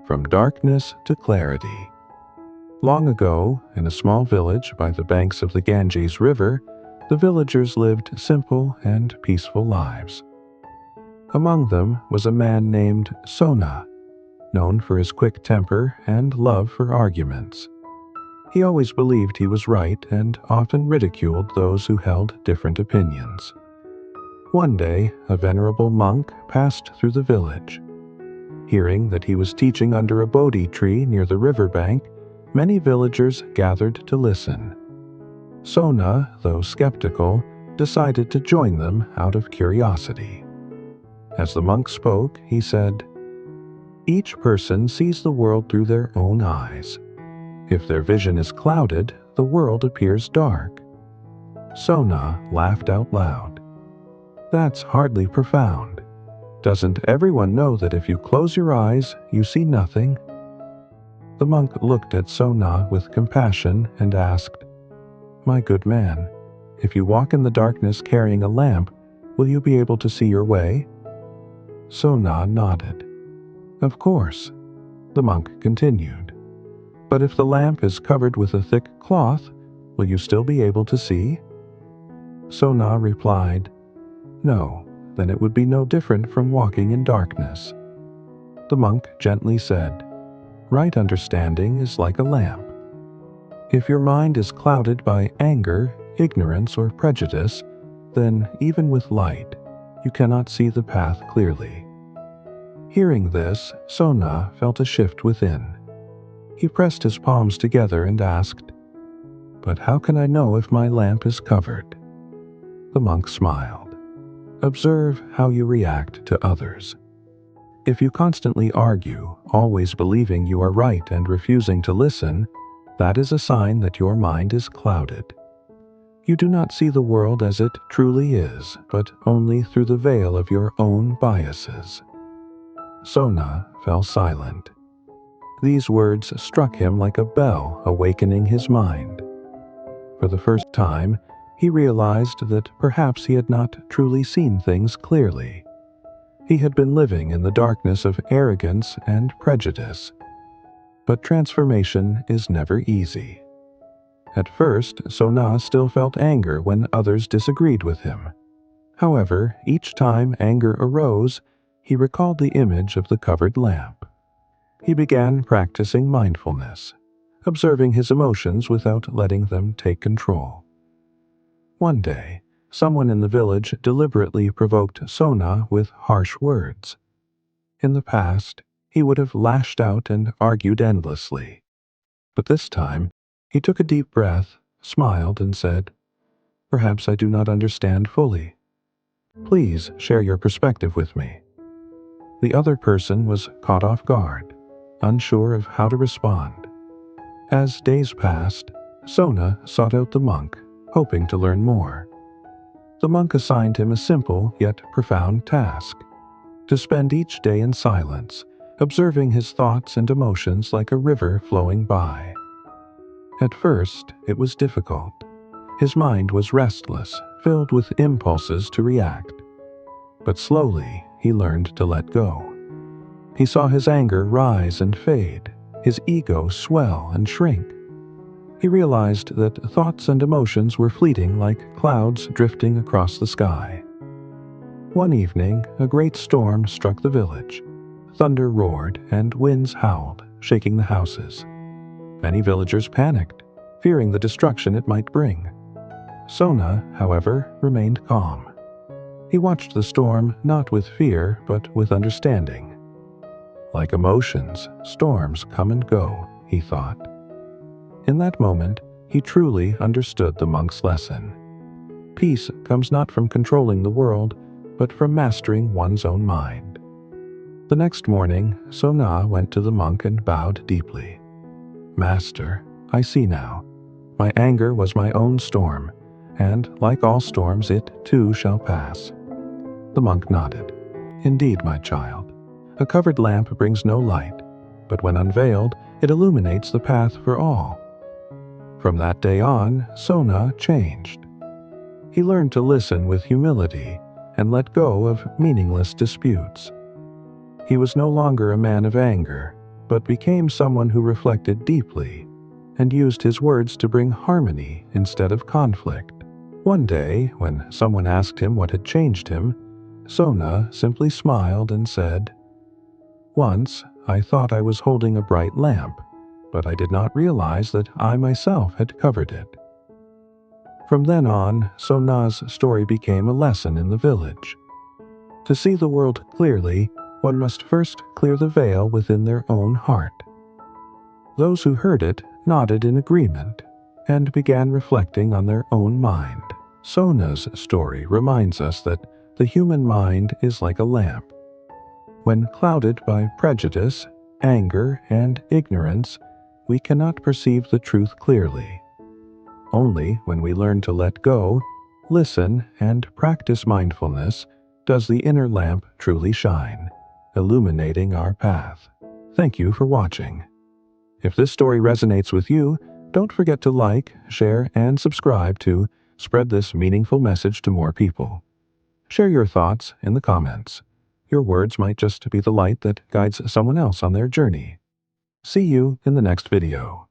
From Darkness to Clarity. Long ago, in a small village by the banks of the Ganges River, the villagers lived simple and peaceful lives. Among them was a man named Sona, known for his quick temper and love for arguments. He always believed he was right and often ridiculed those who held different opinions. One day, a venerable monk passed through the village. Hearing that he was teaching under a Bodhi tree near the riverbank, many villagers gathered to listen. Sona, though skeptical, decided to join them out of curiosity. As the monk spoke, he said, "Each person sees the world through their own eyes. If their vision is clouded, the world appears dark." Sona laughed out loud. "That's hardly profound. Doesn't everyone know that if you close your eyes, you see nothing?" The monk looked at Sona with compassion and asked, "My good man, if you walk in the darkness carrying a lamp, will you be able to see your way?" Sona nodded. "Of course." The monk continued, "But if the lamp is covered with a thick cloth, will you still be able to see?" Sona replied, "No, then it would be no different from walking in darkness." The monk gently said, "Right understanding is like a lamp. If your mind is clouded by anger, ignorance, or prejudice, then even with light, you cannot see the path clearly." Hearing this, Sona felt a shift within. He pressed his palms together and asked, "But how can I know if my lamp is covered?" The monk smiled. "Observe how you react to others. If you constantly argue, always believing you are right and refusing to listen, that is a sign that your mind is clouded. You do not see the world as it truly is, but only through the veil of your own biases." Sona fell silent. These words struck him like a bell, awakening his mind. For the first time, he realized that perhaps he had not truly seen things clearly. He had been living in the darkness of arrogance and prejudice. But transformation is never easy. At first, Sona still felt anger when others disagreed with him. However, each time anger arose, he recalled the image of the covered lamp. He began practicing mindfulness, observing his emotions without letting them take control. One day, someone in the village deliberately provoked Sona with harsh words. In the past, he would have lashed out and argued endlessly. But this time, he took a deep breath, smiled, and said, "Perhaps I do not understand fully. Please share your perspective with me." The other person was caught off guard, unsure of how to respond. As days passed, Sona sought out the monk, hoping to learn more. The monk assigned him a simple yet profound task: to spend each day in silence, observing his thoughts and emotions like a river flowing by. At first, it was difficult. His mind was restless, filled with impulses to react. But slowly, he learned to let go. He saw his anger rise and fade, his ego swell and shrink. He realized that thoughts and emotions were fleeting like clouds drifting across the sky. One evening, a great storm struck the village. Thunder roared and winds howled, shaking the houses. Many villagers panicked, fearing the destruction it might bring. Sona, however, remained calm. He watched the storm not with fear, but with understanding. Like emotions, storms come and go, he thought. In that moment, he truly understood the monk's lesson. Peace comes not from controlling the world, but from mastering one's own mind. The next morning, Sona went to the monk and bowed deeply. "Master, I see now. My anger was my own storm, and like all storms, it too shall pass." The monk nodded. "Indeed, my child. A covered lamp brings no light, but when unveiled, it illuminates the path for all." From that day on, Sona changed. He learned to listen with humility and let go of meaningless disputes. He was no longer a man of anger, but became someone who reflected deeply and used his words to bring harmony instead of conflict. One day, when someone asked him what had changed him, Sona simply smiled and said, "Once, I thought I was holding a bright lamp, but I did not realize that I myself had covered it." From then on, Sona's story became a lesson in the village. To see the world clearly, one must first clear the veil within their own heart. Those who heard it nodded in agreement and began reflecting on their own mind. Sona's story reminds us that the human mind is like a lamp. When clouded by prejudice, anger, and ignorance, we cannot perceive the truth clearly. Only when we learn to let go, listen, and practice mindfulness does the inner lamp truly shine, illuminating our path. Thank you for watching. If this story resonates with you, don't forget to like, share, and subscribe to spread this meaningful message to more people. Share your thoughts in the comments. Your words might just be the light that guides someone else on their journey. See you in the next video.